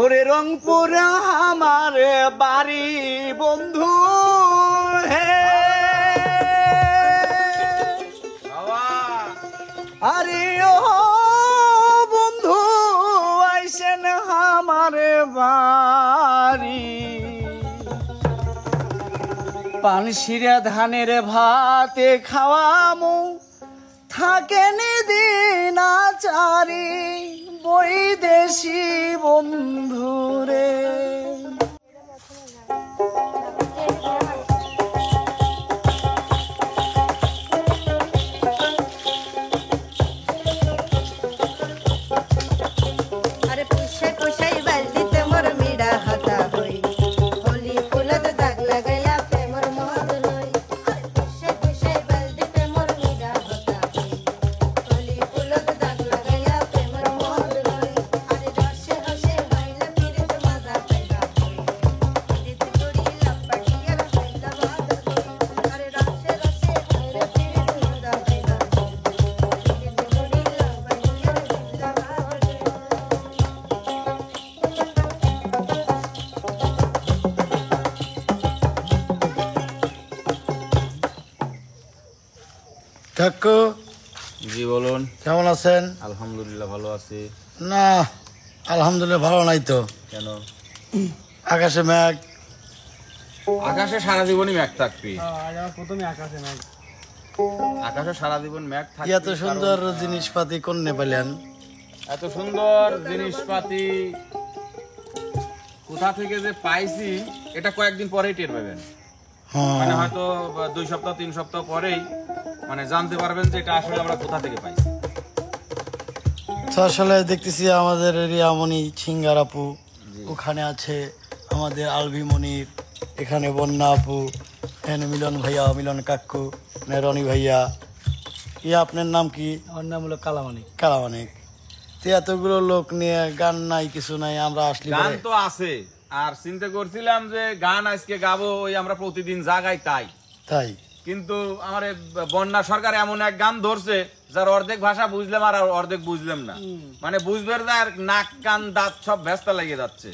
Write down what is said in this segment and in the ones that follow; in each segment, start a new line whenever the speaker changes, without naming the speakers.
ওরে রংপুর আমার বাড়ি বন্ধু হে, আরে ও বন্ধু আইসেন আমার বাড়ি। পানশিরা ধানের ভাতে খাওয়ামু থাকেন দিন আচারি বৈদেশি বন্ধুরে।
আরে পুষাই পুষাই বালতিতে মোর মিড়া হাতা হই, হোলি ফুলত দাগ লাগাইয়া প্রেমর মদ লই। আরে পুষাই পুষাই বালতিতে মোর মিড়া হাতা হই, হোলি ফুলত দাগ লাগাইয়া প্রেমর মদ লই। আরে রসে রসে বাইলা পিরিত মজা পাইলা হই, পিরিত করি লাপাটিয়ার পাইলা বাদ হই। আরে রসে রসে বাইলা পিরিত মজা পাইলা হই, পিরিত করি লাপাটিয়ার পাইলা বাদ হই।
কাকু
জি বলুন।
কেমন আছেন?
আলহামদুলিল্লাহ ভালো আছি।
না আলহামদুলিল্লাহ ভালো নাই তো।
কেন?
আকাশে মেঘ।
আকাশে সারা জীবনই মেঘ থাকবি।
প্রথমে আকাশে মেঘ।
আকাশে সারা জীবন মেঘ থাকবে।
এত সুন্দর জিনিসপাতি কোনে পেলেন?
এত সুন্দর জিনিসপাতি কোথা থেকে যে পাইছি এটা কয়েকদিন পরেই টের পাবেন। মানে
হ্যাঁ
হয়তো 2 সপ্তাহ 3 সপ্তাহ পরেই মানে জানতে পারবেন যে এটা আসলে আমরা কোথা থেকে পাইছি।
তো আসলে দেখতেছি আমাদের রিয়ামণি সিঙ্গার আপু ওখানে আছে, আমাদের আলভি মনির, এখানে বন্যা আপু, এখানে মিলন ভাইয়া, মিলন কাকু, রনি ভাইয়া। আপনার নাম কি?
আমার নাম হলো কালামানিক।
কালামানিক। তো এতগুলো লোক নিয়ে গান নাই কিছু নাই, আমরা আসলে
গান তো আছে, আর চিন্তা করছিলাম যে গান আজকে গাবো, ওই আমরা প্রতিদিন জাগাই তাই।
তাই
কিন্তু আমার বন্যা সরকার এমন এক গান ধরছে যার অর্ধেক ভাষা বুঝলাম আর অর্ধেক বুঝলাম না, মানে বুঝবে আর নাক কান দাঁত সব ব্যস্ত লেগে যাচ্ছে।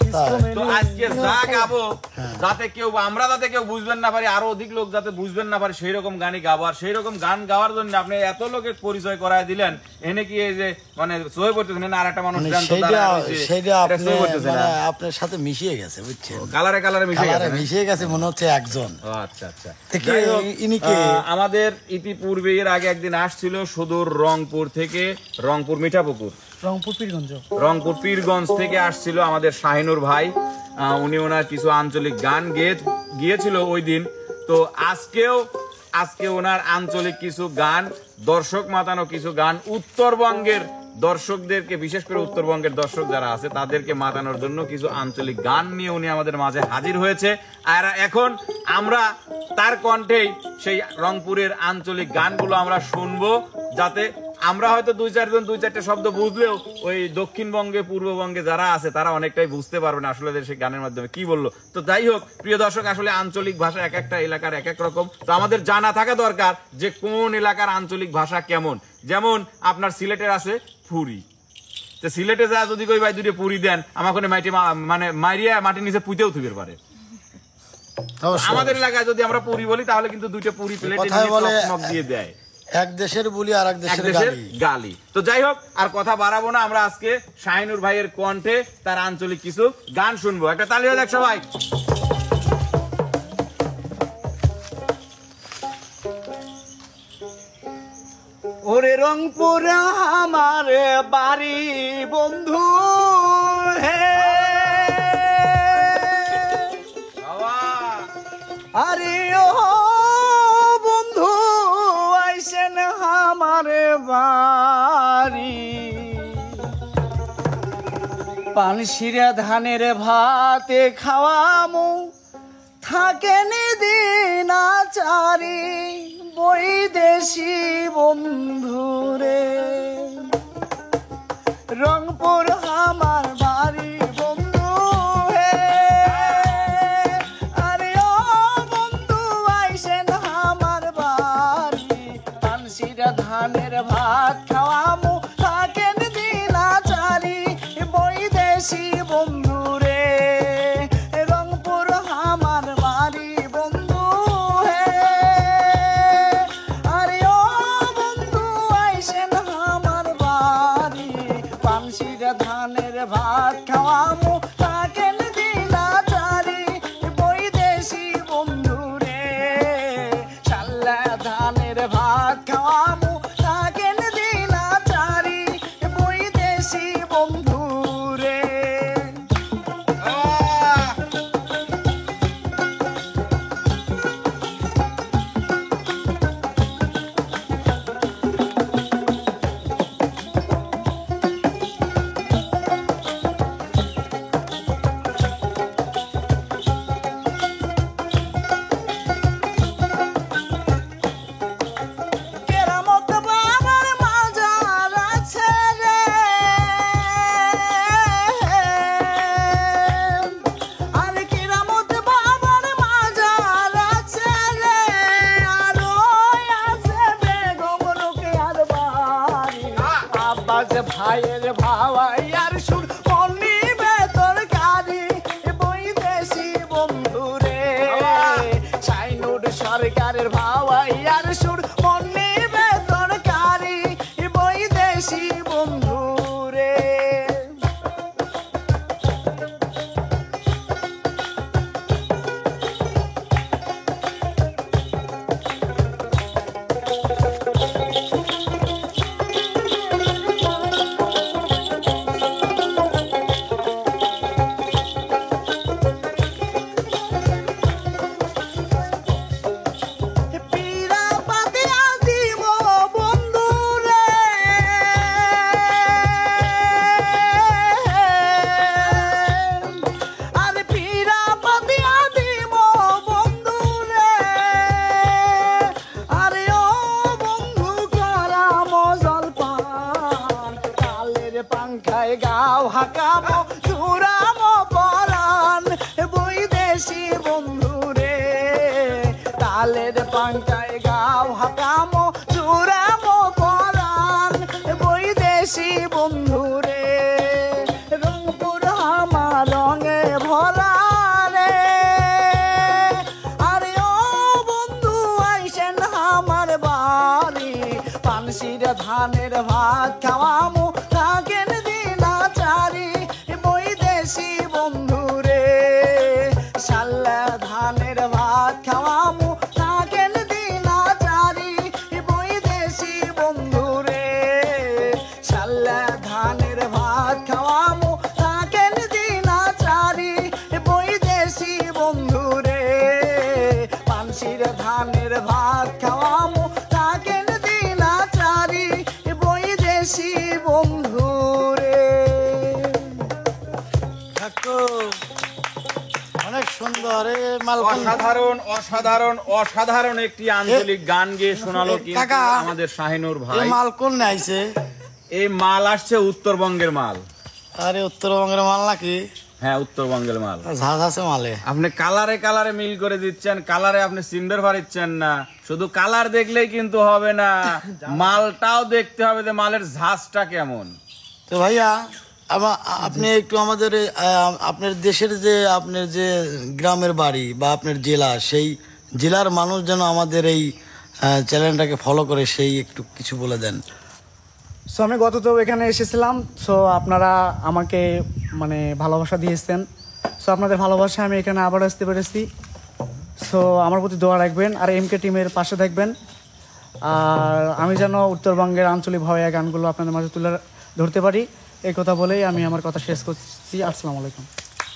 তো আজকে যা গাবো যাতে কেউ আমরা যাতে কেউ বুঝবেন না পারি, আরো অধিক লোক যাতে বুঝবেন না পারে সেই রকম গানই গাবো। আর সেই রকম গান গাওয়ার জন্য আপনি এত লোকের পরিচয় করায় দিলেন, এনে কি এই যে মানে সই করতেছেন না, আর একটা মানুষ
আপনার সাথে মিশিয়ে গেছে, বুঝছেন?
কালারে কালারে
মিশিয়ে গেছে মনে হচ্ছে একজন।
আচ্ছা আচ্ছা। আমাদের ইতিপূর্বে এর আগে একদিন আসছিল সুদূর রংপুর থেকে, রংপুর মিঠাপুকুর, রংপুর পীরগঞ্জ থেকে আসছিল আমাদের শাহিনুর ভাই। উনি ওনার কিছু আঞ্চলিক গান গিয়েছিল ওই দিন। তো আজকে ওনার আঞ্চলিক কিছু গান, দর্শক মাতানো কিছু গান, উত্তরবঙ্গের দর্শকদেরকে, বিশেষ করে উত্তরবঙ্গের দর্শক যারা আছে তাদেরকে মাতানোর জন্য কিছু আঞ্চলিক গান নিয়ে উনি আমাদের মাঝে হাজির হয়েছে। আর এখন আমরা তার কণ্ঠেই সেই রংপুরের আঞ্চলিক গানগুলো আমরা শুনবো, যাতে আমরা হয়তো 2-4টা শব্দ বুঝলেও ওই দক্ষিণবঙ্গে পূর্ববঙ্গে যারা আছে তারা অনেকটাই বুঝতে পারবে না আসলে সেই গানের মাধ্যমে কি বললো। তো যাই হোক প্রিয় দর্শক, আসলে আঞ্চলিক ভাষা এক একটা এলাকার এক এক রকম, তো আমাদের জানা থাকা দরকার যে কোন এলাকার আঞ্চলিক ভাষা কেমন। যেমন আপনার সিলেটের আছে পুরি, তো সিলেটে যা যদি কই ভাই 2টা পুরি দেন, আমার কোনো মানে মাইরিয়া মাটির নিচে পুঁতেও থুবের পারে। আমাদের এলাকায় যদি আমরা পুরি বলি তাহলে কিন্তু 2টা পুরি প্লেটে দিয়ে দেয়।
এক দেশের বলি আর এক দেশের
গালি। তো যাই হোক আর কথা বাড়াবো না, আমরা আজকে শাহিনুর ভাইয়ের কণ্ঠে তার আঞ্চলিক কিছু গান শুনবো। একটা তালি হয়ে যাক সবাই।
ওরে রংপুর আমার বাড়ি বন্ধু হে, আরে ও বন্ধু আইসেন আমার বাড়ি। পানশিরা ধানের ভাতে খাওয়ামু থাকেন দিন আচারি বৈদেশি বন্ধুরে। রংপুর আমার বাড়ি বন্ধু হে, আরে ও বন্ধু আইসেন আমার বাড়ি। পানশিরা ধানের ভাত খাওয়ামু থাকেন দিন আচারি বৈদেশি বন্ধু খাওয়ামু থাকেন দিনাচারি বৈদেশি বন্ধু রে শাল্লা ধানের ভাত খাওয়ামু থাকেন দিনাচারি বৈদেশি বন্ধু রে কেরামত বাবার মাজার আছে রে আর কেরামত বাবার মাজার আছে রে আর ওই আছে বেগম রোকেয়ার বাড়ি আব্বাস ভাইয়ের ভাওয়াই আর সুর মনিবে তরকারি বৈদেশি বন্ধু রে সাইনুর সরকারের ভাওয়াই আর সুর মনিবে তরকারি বৈদেশি বন্ধু রে পীরা পাতিয়া দিব বন্ধু রে আর পীরা পাতিয়া দিব বন্ধু রে আরে ও বন্ধু করা মজল পান কালের পাংখায় গাও হাকামো চুরামো পরান বৈদেশি বন্ধু রে তালের পাংখায় গাও হাকামো চুরামো পরান বৈদেশি বন্ধু রে রংপুর আমার রঙে ভরা রে আরে ও বন্ধু আইসেন আমার বাড়ি পানসির ধানের ভাত খাওয়ামু থাকেন দিনাচারি বৈদেশি বন্ধু রে শাল্লা ধানের ভাত খাওয়ামু থাকেন দিনাচারি বৈদেশি বন্ধু রে শাল্লা ধানের ভাত খাওয়ামু থাকেন দিনাচারি বৈদেশি বন্ধু রে পানসির ধানের ভাত খাওয়ামু থাকেন দিনাচারি বৈদেশি বন্ধু রে
ঠাকুর অনেক সুন্দর মালকন
অসাধারণ অসাধারণ অসাধারণ একটি আঞ্চলিক গান গেয়ে শোনালো কিন্তু
কাকা,
আমাদের শাহিনুর ভাই।
মালকন নাইছে
এই মাল আসছে উত্তরবঙ্গের মাল।
আরে উত্তরবঙ্গের মাল নাকি?
হ্যাঁ, উত্তরবঙ্গের মাল।
ঝাঁজ আছে মালে।
আপনি কালারে কালারে মিল করে দিচ্ছেন, কালারে আপনি সিন্ডার ভারিচ্ছেন না। শুধু কালার দেখলেই কিন্তু হবে না, মালটাও দেখতে হবে যে মালের ঝাঁজটা কেমন।
তো ভাইয়া আপনি একটু আমাদের আপনার দেশের যে আপনার যে গ্রামের বাড়ি বা আপনার জেলা, সেই জেলার মানুষ যেন আমাদের এই চ্যানেলটাকে ফলো করে, সেই একটু কিছু বলে দেন।
সো আমি গত তো এখানে এসেছিলাম, সো আপনারা আমাকে মানে ভালোবাসা দিয়েছেন, সো আপনাদের ভালোবাসা আমি এখানে আবার আসতে পেরেছি। সো আমার প্রতি দোয়া রাখবেন আর এমকে টিমের পাশে থাকবেন। আর আমি যেন উত্তরবঙ্গের আঞ্চলিক ভাবে গানগুলো আপনাদের মাঝে তুলে ধরতে পারি, এই কথা বলেই আমি আমার কথা শেষ করছি। আসসালামু আলাইকুম।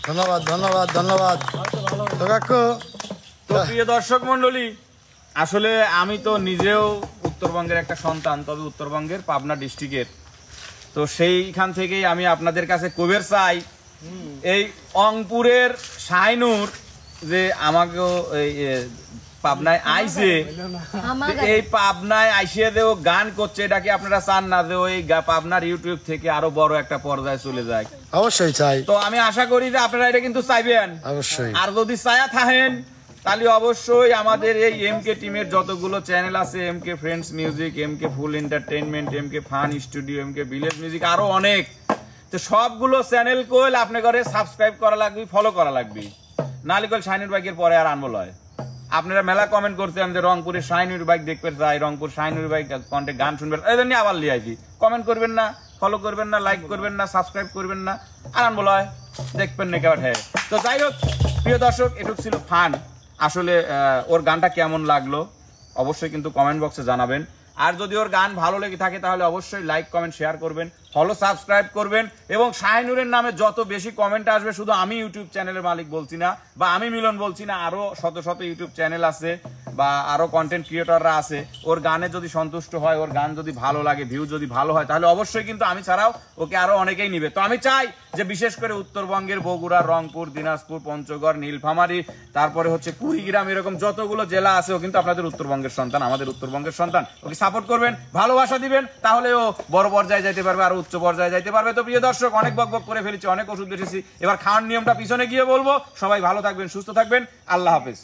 ধন্যবাদ ধন্যবাদ ধন্যবাদ। তো কাকু,
তো প্রিয় দর্শক মন্ডলী, আসলে আমি তো নিজেও উত্তরবঙ্গের একটা সন্তান, তবে উত্তরবঙ্গের পাবনা ডিস্ট্রিক্টের। তো সেইখান থেকেই আমি আপনাদের কাছে কবের চাই, এই অংপুরের শাহিনুর যে আমাকেও এই পাবনায় আইছে, এই পাবনায় আইসিয়ে যে ও গান করছে, এটা কি আপনারা চান না যে ওই পাবনার ইউটিউব থেকে আরো বড় একটা পর্যায়ে চলে যায়?
অবশ্যই চাই।
তো আমি আশা করি যে আপনারা এটা কিন্তু চাইবেন
অবশ্যই।
আর যদি চায়া থাকেন তাহলে অবশ্যই আমাদের এই এমকে টিমের যতগুলো চ্যানেল আছে, এমকে ফ্রেন্ডস মিউজিক, এমকে ফুল এন্টারটেইনমেন্ট, এমকে ফান স্টুডিও, এমকে ভিলেজ মিউজিক, আরো অনেক, তো সবগুলো চ্যানেল কইল আপনি করে সাবস্ক্রাইব করা লাগবে, ফলো করা লাগবে, নাহলে কইল শাহিনুর বাইকের পরে আর আনবো লয়। আপনারা মেলা কমেন্ট করতে যে রংপুরের শাহিনুর বাইক দেখতে চাই, রংপুর শাহিনুর বাইক কন্টে গান শুনবেন, এই জন্য আবার লিয়ে আইছি। কমেন্ট করবেন না, ফলো করবেন না, লাইক করবেন না, সাবস্ক্রাইব করবেন না, আনান বলা হয় দেখবেন না কেমন। হ্যাঁ, তো যাই হোক প্রিয় দর্শক, এটুক ছিল ফান। আসলে ওর গানটা কেমন লাগলো অবশ্যই কিন্তু কমেন্ট বক্সে জানাবেন। আর যদি ওর গান ভালো লেগে থাকে তাহলে অবশ্যই লাইক কমেন্ট শেয়ার করবেন, ফলো সাবস্ক্রাইব করবেন। এবং শাহিনুরের নামে যত বেশি কমেন্ট আসবে, শুধু আমি ইউটিউব চ্যানেলের মালিক বলছি না, বা আমি মিলন বলছি না, আরো শত শত ইউটিউব চ্যানেল আছে বা আরো কন্টেন্ট ক্রিয়েটররা আছে, ওর গানে যদি সন্তুষ্ট হয়, ওর গান যদি ভালো লাগে, ভিউ যদি ভালো হয়, তাহলে অবশ্যই কিন্তু আমি ছাড়াও ওকে আরো অনেকেই নিবে। তো আমি চাই যে বিশেষ করে উত্তরবঙ্গের বগুড়া, রংপুর, দিনাজপুর, পঞ্চগড়, নীলফামারী, তারপরে হচ্ছে কুড়িগ্রাম, এরকম যতগুলো জেলা আছে, ও কিন্তু আপনাদের উত্তরবঙ্গের সন্তান, আমাদের উত্তরবঙ্গের সন্তান। ওকে সাপোর্ট করবেন, ভালোবাসা দিবেন, তাহলে ও বড় পর্যায়ে যাইতে পারবে, আরো উচ্চ পর্যায়ে যাইতে পারবে। তো প্রিয় দর্শক, অনেক বকবক করে ফেলেছি, অনেক ওষুধ বেশি, এবার খাওয়ার নিয়মটা পিছনে গিয়ে বলবো। সবাই ভালো থাকবেন, সুস্থ থাকবেন, আল্লাহ হাফেজ।